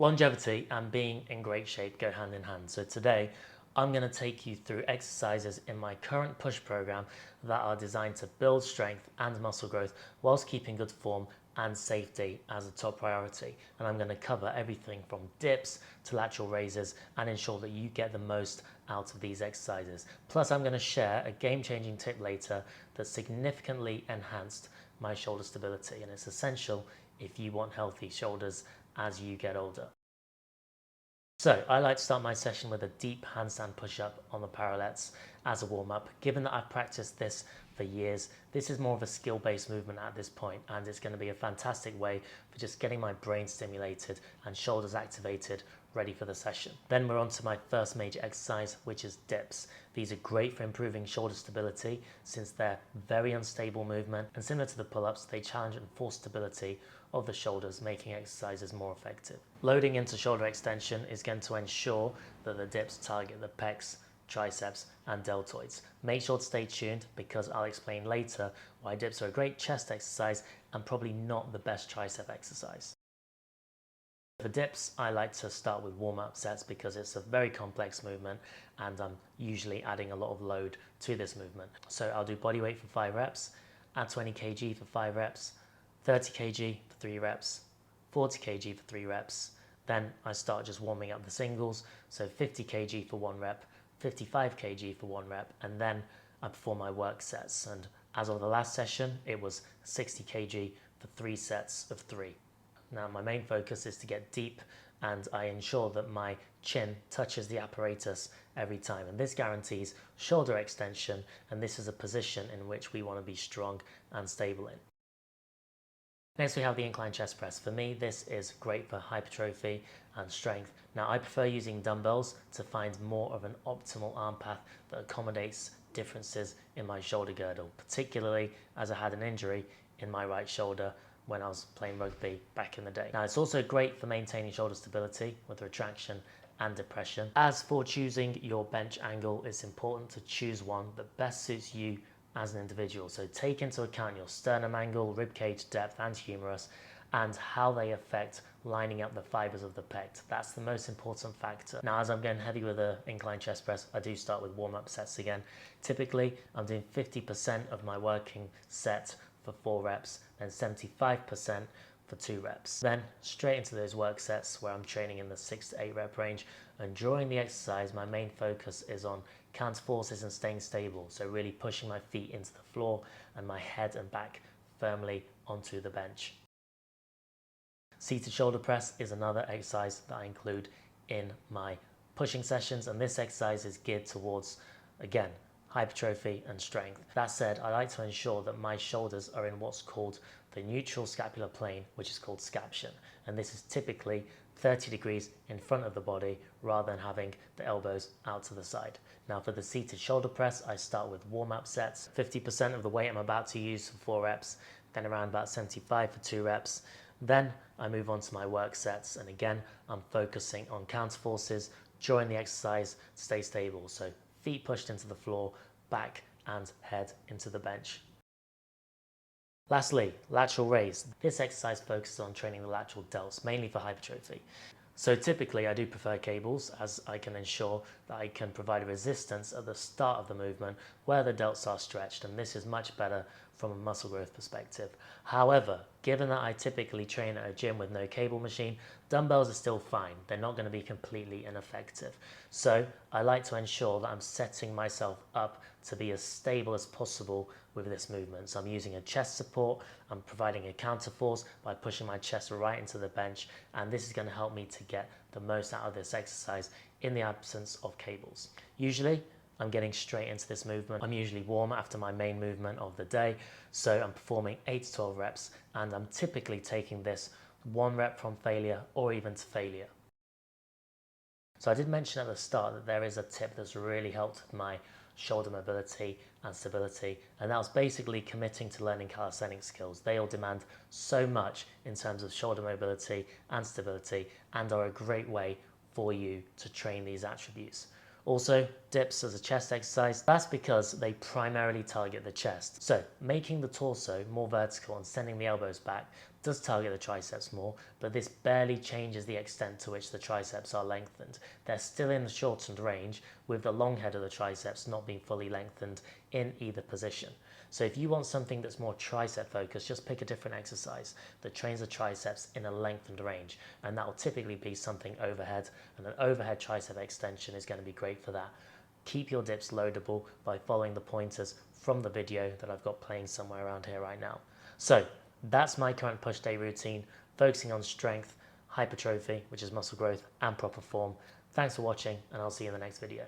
Longevity and being in great shape go hand in hand. So today, I'm going to take you through exercises in my current push program that are designed to build strength and muscle growth whilst keeping good form and safety as a top priority. And I'm going to cover everything from dips to lateral raises and ensure that you get the most out of these exercises. Plus, I'm going to share a game-changing tip later that significantly enhanced my shoulder stability, and it's essential if you want healthy shoulders as you get older. So I like to start my session with a deep handstand push-up on the parallettes as a warm-up. Given that I've practiced this for years, this is more of a skill-based movement at this point, and it's going to be a fantastic way for just getting my brain stimulated and shoulders activated, ready for the session. Then we're on to my first major exercise, which is dips. These are great for improving shoulder stability since they're very unstable movement, and similar to the pull-ups, they challenge and force stability of the shoulders, making exercises more effective. Loading into shoulder extension is going to ensure that the dips target the pecs, triceps and deltoids. Make sure to stay tuned because I'll explain later why dips are a great chest exercise and probably not the best tricep exercise. For dips, I like to start with warm-up sets because it's a very complex movement and I'm usually adding a lot of load to this movement. So I'll do body weight for 5 reps, add 20 kg for 5 reps, 30 kg for 3 reps, 40 kg for 3 reps. Then I start just warming up the singles, so 50 kg for 1 rep, 55 kg for 1 rep, and then I perform my work sets. And as of the last session, it was 60 kg for 3 sets of 3. Now my main focus is to get deep and I ensure that my chin touches the apparatus every time, and this guarantees shoulder extension, and this is a position in which we want to be strong and stable in. Next we have the incline chest press. For me, this is great for hypertrophy and strength. Now I prefer using dumbbells to find more of an optimal arm path that accommodates differences in my shoulder girdle, particularly as I had an injury in my right shoulder when I was playing rugby back in the day. Now it's also great for maintaining shoulder stability with retraction and depression. As for choosing your bench angle, it's important to choose one that best suits you as an individual. So take into account your sternum angle, ribcage depth and humerus, and how they affect lining up the fibers of the pec. That's the most important factor. Now, as I'm getting heavy with the incline chest press, I do start with warm-up sets again. Typically, I'm doing 50% of my working set for 4 reps, then 75% for 2 reps. Then straight into those work sets where I'm training in the 6 to 8 rep range. And during the exercise, my main focus is on counter forces and staying stable. So really pushing my feet into the floor and my head and back firmly onto the bench. Seated shoulder press is another exercise that I include in my pushing sessions, and this exercise is geared towards, again, hypertrophy and strength. That said, I like to ensure that my shoulders are in what's called the neutral scapular plane, which is called scaption, and this is typically 30 degrees in front of the body rather than having the elbows out to the side. Now for the seated shoulder press, I start with warm-up sets, 50% of the weight I'm about to use for 4 reps, then around about 75 for 2 reps. Then I move on to my work sets, and again I'm focusing on counter forces during the exercise to stay stable. So feet pushed into the floor, back and head into the bench. Lastly, lateral raise. This exercise focuses on training the lateral delts, mainly for hypertrophy. So typically I do prefer cables, as I can ensure that I can provide resistance at the start of the movement where the delts are stretched, and this is much better from a muscle growth perspective. However, given that I typically train at a gym with no cable machine, dumbbells are still fine. They're not going to be completely ineffective. So I like to ensure that I'm setting myself up to be as stable as possible with this movement. So I'm using a chest support, I'm providing a counter force by pushing my chest right into the bench, and this is going to help me to get the most out of this exercise in the absence of cables. Usually I'm getting straight into this movement. I'm usually warm after my main movement of the day, so I'm performing 8 to 12 reps, and I'm typically taking this 1 rep from failure or even to failure. So I did mention at the start that there is a tip that's really helped with my shoulder mobility and stability, and that was basically committing to learning calisthenics skills. They all demand so much in terms of shoulder mobility and stability, and are a great way for you to train these attributes. Also, dips as a chest exercise, that's because they primarily target the chest. So making the torso more vertical and sending the elbows back does target the triceps more, but this barely changes the extent to which the triceps are lengthened. They're still in the shortened range, with the long head of the triceps not being fully lengthened in either position. So if you want something that's more tricep focused, just pick a different exercise that trains the triceps in a lengthened range, and that will typically be something overhead, and an overhead tricep extension is going to be great for that. Keep your dips loadable by following the pointers from the video that I've got playing somewhere around here right now. So that's my current push day routine, focusing on strength, hypertrophy, which is muscle growth, and proper form. Thanks for watching, and I'll see you in the next video.